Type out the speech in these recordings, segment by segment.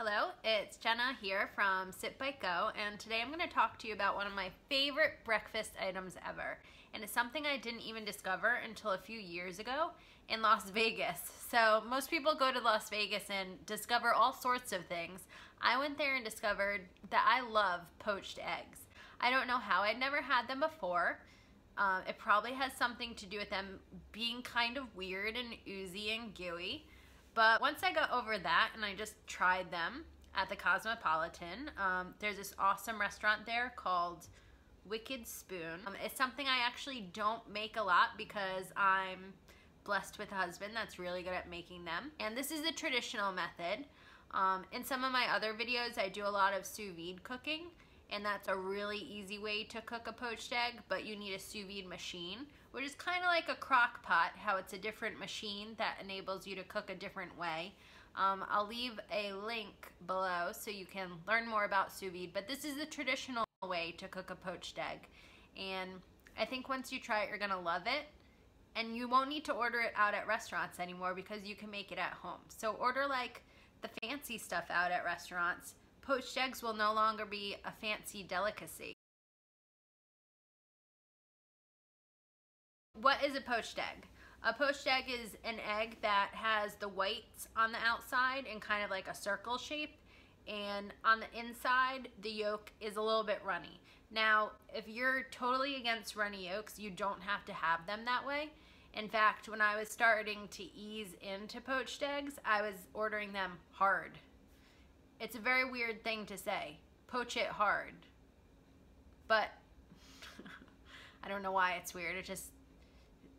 Hello, it's Jenna here from Sit Bite Go, and today I'm going to talk to you about one of my favorite breakfast items ever. And it's something I didn't even discover until a few years ago in Las Vegas. So most people go to Las Vegas and discover all sorts of things. I went there and discovered that I love poached eggs. I don't know how, I'd never had them before. It probably has something to do with them being kind of weird and oozy and gooey. But once I got over that and I just tried them at the Cosmopolitan, there's this awesome restaurant there called Wicked Spoon. It's something I actually don't make a lot because I'm blessed with a husband that's really good at making them. And this is the traditional method. In some of my other videos, I do a lot of sous vide cooking, and that's a really easy way to cook a poached egg, but you need a sous vide machine, which is kind of like a crock pot, how it's a different machine that enables you to cook a different way. I'll leave a link below so you can learn more about sous vide, but this is the traditional way to cook a poached egg. And I think once you try it, you're gonna love it. And you won't need to order it out at restaurants anymore because you can make it at home. So order like the fancy stuff out at restaurants. Poached eggs will no longer be a fancy delicacy. What is a poached egg? A poached egg is an egg that has the whites on the outside in kind of like a circle shape, and on the inside the yolk is a little bit runny. Now, if you're totally against runny yolks, you don't have to have them that way. In fact, when I was starting to ease into poached eggs, I was ordering them hard. It's a very weird thing to say, poach it hard, but I don't know why it's weird. It just,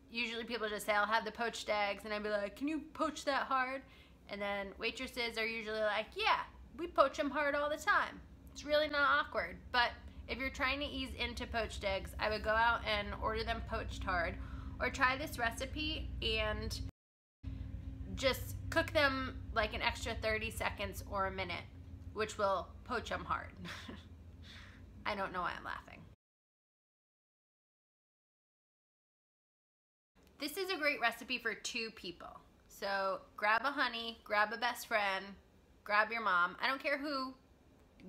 usually people just say, I'll have the poached eggs, and I'd be like, can you poach that hard? And then waitresses are usually like, yeah, we poach them hard all the time. It's really not awkward. But if you're trying to ease into poached eggs, I would go out and order them poached hard, or try this recipe and just cook them like an extra 30 seconds or a minute, which will poach them hard. I don't know why I'm laughing. This is a great recipe for 2 people. So grab a honey, grab a best friend, grab your mom. I don't care who,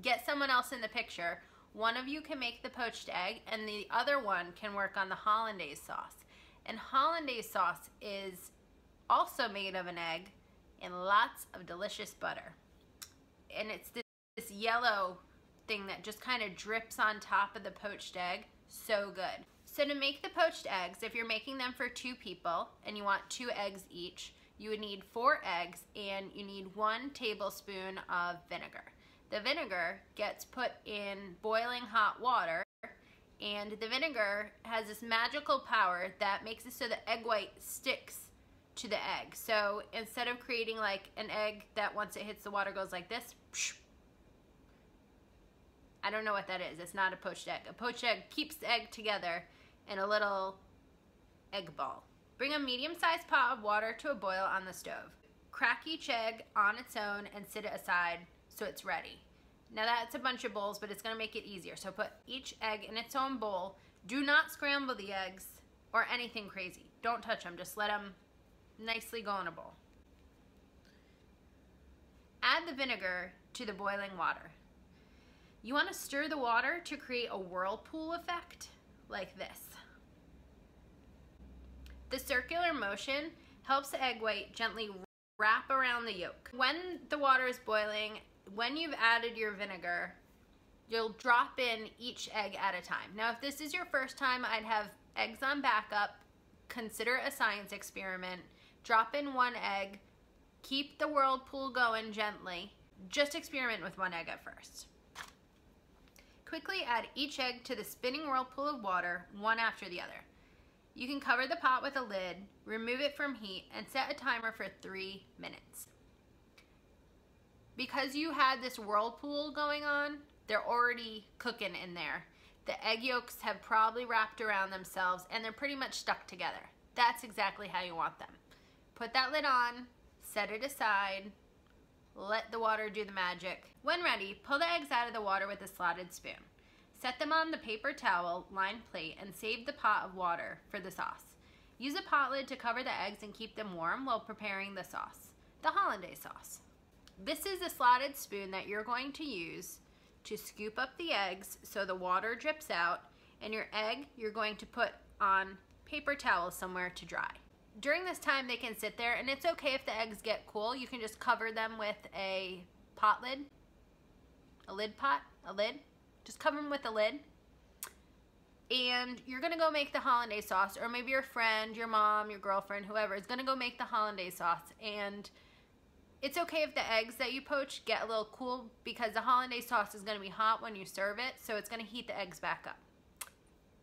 get someone else in the picture. One of you can make the poached egg and the other one can work on the Hollandaise sauce. And Hollandaise sauce is also made of an egg and lots of delicious butter. And it's this yellow thing that just kind of drips on top of the poached egg. So good. So to make the poached eggs, if you're making them for 2 people and you want 2 eggs each, you would need 4 eggs and you need 1 tablespoon of vinegar. The vinegar gets put in boiling hot water, and the vinegar has this magical power that makes it so the egg white sticks to the egg. So instead of creating like an egg that once it hits the water goes like this, I don't know what that is. It's not a poached egg. A poached egg keeps the egg together in a little egg ball. Bring a medium-sized pot of water to a boil on the stove. Crack each egg on its own and sit it aside so it's ready. Now that's a bunch of bowls, but it's gonna make it easier. So put each egg in its own bowl. Do not scramble the eggs or anything crazy. Don't touch them, just let them nicely go in a bowl. Add the vinegar to the boiling water. You want to stir the water to create a whirlpool effect like this. The circular motion helps the egg white gently wrap around the yolk. When the water is boiling, when you've added your vinegar, you'll drop in each egg at a time. Now, if this is your first time, I'd have eggs on backup. Consider it a science experiment. Drop in 1 egg, keep the whirlpool going gently. Just experiment with 1 egg at first. Quickly add each egg to the spinning whirlpool of water, one after the other. You can cover the pot with a lid, remove it from heat, and set a timer for 3 minutes. Because you had this whirlpool going on, they're already cooking in there. The egg yolks have probably wrapped around themselves and they're pretty much stuck together. That's exactly how you want them. Put that lid on, set it aside, let the water do the magic. When ready, pull the eggs out of the water with a slotted spoon. Set them on the paper towel lined plate and save the pot of water for the sauce. Use a pot lid to cover the eggs and keep them warm while preparing the sauce, the Hollandaise sauce. This is a slotted spoon that you're going to use to scoop up the eggs so the water drips out, and your egg you're going to put on paper towel somewhere to dry. During this time they can sit there, and it's okay if the eggs get cool. You can just cover them with a pot lid, a lid. Just cover them with a lid. And you're gonna go make the hollandaise sauce, or maybe your friend, your mom, your girlfriend, whoever is gonna go make the hollandaise sauce. And it's okay if the eggs that you poach get a little cool, because the hollandaise sauce is gonna be hot when you serve it, so it's gonna heat the eggs back up.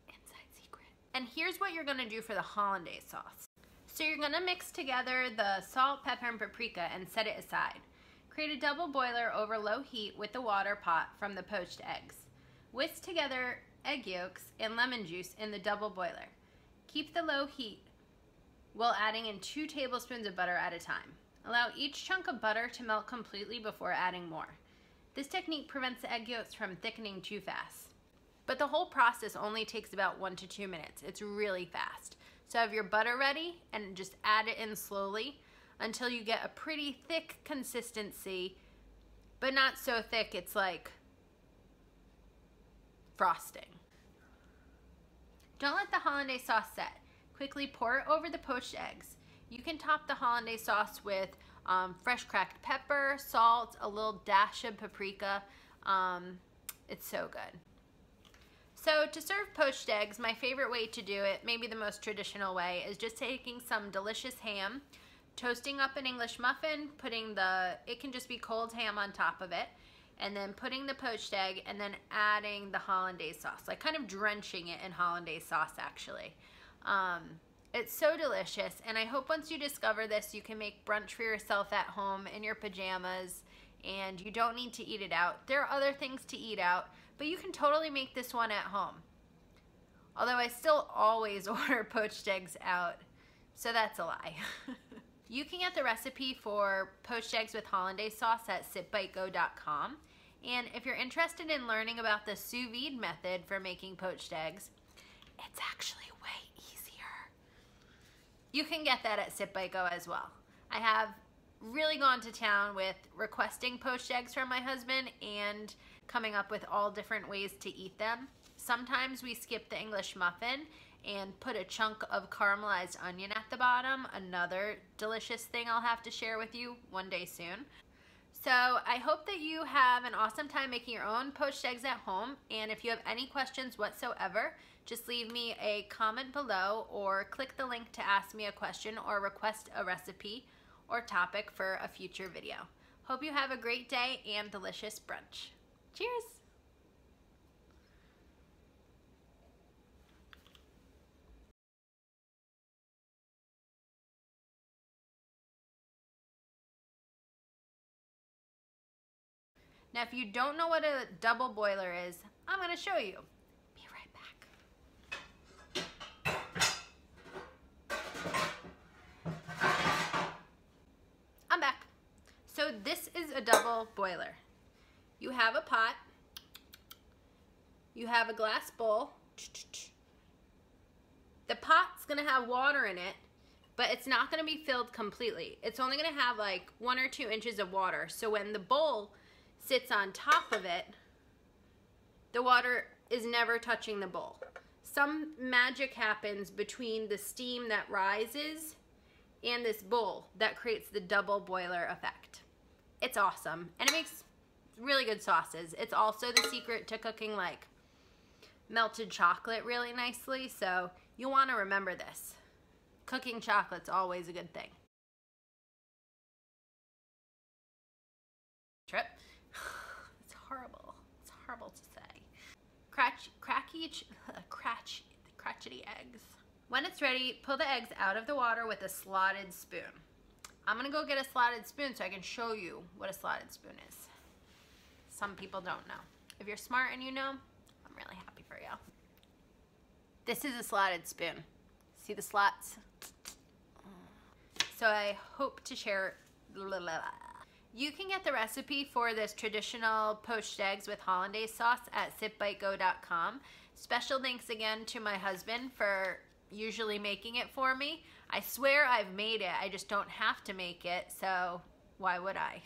Inside secret. And here's what you're gonna do for the hollandaise sauce. So you're gonna mix together the salt, pepper, and paprika and set it aside. Create a double boiler over low heat with the water pot from the poached eggs. Whisk together egg yolks and lemon juice in the double boiler. Keep the low heat while adding in 2 tablespoons of butter at a time. Allow each chunk of butter to melt completely before adding more. This technique prevents the egg yolks from thickening too fast. But the whole process only takes about 1 to 2 minutes. It's really fast. So have your butter ready and just add it in slowly until you get a pretty thick consistency, but not so thick it's like frosting. Don't let the hollandaise sauce set. Quickly pour it over the poached eggs. You can top the hollandaise sauce with fresh cracked pepper, salt, a little dash of paprika. It's so good. So to serve poached eggs, my favorite way to do it, maybe the most traditional way, is just taking some delicious ham, toasting up an English muffin, putting it can just be cold ham on top of it, and then putting the poached egg, and then adding the hollandaise sauce, like kind of drenching it in hollandaise sauce actually. It's so delicious, and I hope once you discover this, you can make brunch for yourself at home in your pajamas, and you don't need to eat it out. There are other things to eat out, but you can totally make this one at home. Although I still always order poached eggs out, so that's a lie. You can get the recipe for poached eggs with hollandaise sauce at sipbytego.com. And if you're interested in learning about the sous vide method for making poached eggs, it's actually way easier. You can get that at Sip by Go as well. I have really gone to town with requesting poached eggs from my husband and coming up with all different ways to eat them. Sometimes we skip the English muffin and put a chunk of caramelized onion at the bottom. Another delicious thing I'll have to share with you one day soon. So I hope that you have an awesome time making your own poached eggs at home. And if you have any questions whatsoever, just leave me a comment below or click the link to ask me a question or request a recipe or topic for a future video. Hope you have a great day and delicious brunch. Cheers! Now, if you don't know what a double boiler is, I'm going to show you. Be right back. I'm back. So this is a double boiler. You have a pot. You have a glass bowl. The pot's going to have water in it, but it's not going to be filled completely. It's only going to have like 1 or 2 inches of water. So when the bowl sits on top of it, the water is never touching the bowl. Some magic happens between the steam that rises and this bowl that creates the double boiler effect. It's awesome, and it makes really good sauces. It's also the secret to cooking like melted chocolate really nicely, so you'll want to remember this. Cooking chocolate's always a good thing. Trip. It's horrible. It's horrible to say. Crotchety eggs. When it's ready, pull the eggs out of the water with a slotted spoon. I'm gonna go get a slotted spoon so I can show you what a slotted spoon is. Some people don't know. If you're smart and you know, I'm really happy for you. This is a slotted spoon. See the slots? So I hope to share. You can get the recipe for this traditional poached eggs with hollandaise sauce at sipbytego.com. Special thanks again to my husband for usually making it for me. I swear I've made it, I just don't have to make it, so why would I?